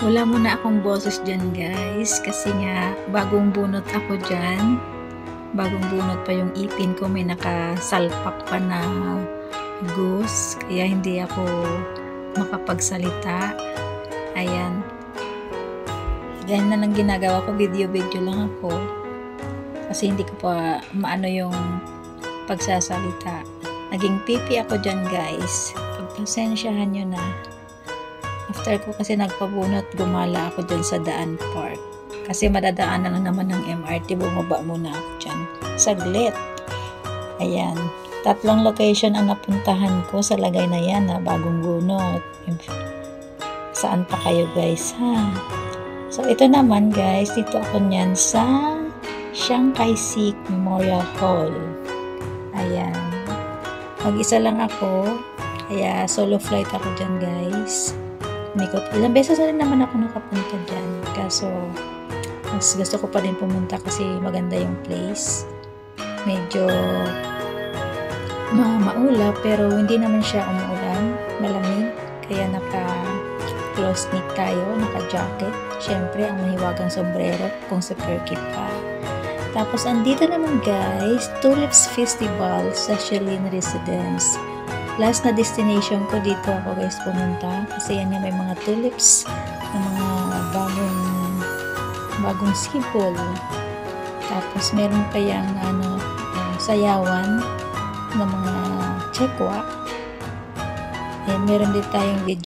Wala muna akong boses dyan guys kasi nga bagong bunot ako dyan. Bagong bunot pa yung ipin ko, may nakasalpak pa na goose kaya hindi ako makapagsalita. Ayan. Ganyan na lang ginagawa ko, video lang ako. Kasi hindi ko pa maano yung pagsasalita. Naging pipi ako dyan guys. Pagpasensyahan nyo na. After ko kasi nagpabunot, gumala ako dyan sa Daan Park. Kasi madadaanan lang naman ng MRT, bumaba muna ako dyan. Saglit. Ayan. 3 location ang napuntahan ko sa lagay na yan na bagong bunot. Saan pa kayo guys ha? So ito naman guys, dito ako niyan sa Chiang Kai-shek Memorial Hall. Ayan. Mag-isa lang ako. Kaya solo flight ako dyan guys. Ilang beses na rin naman ako nakapunta dyan. Kaso, mas gusto ko pa rin pumunta kasi maganda yung place. Medyo maulap pero hindi naman siya umuulan. Malamig. Kaya naka-close knit tayo, naka-jacket. Siyempre, ang mahiwagang sombrero kung sa Phuket pa. Tapos, andito naman guys, Tulips Festival sa Shilin Residence. Last na destination ko dito ako guys pumunta kasi yan yung may mga tulips na mga bagong sipol. Tapos meron pa yung sayawan ng mga chekwa. Ayan, meron din tayong video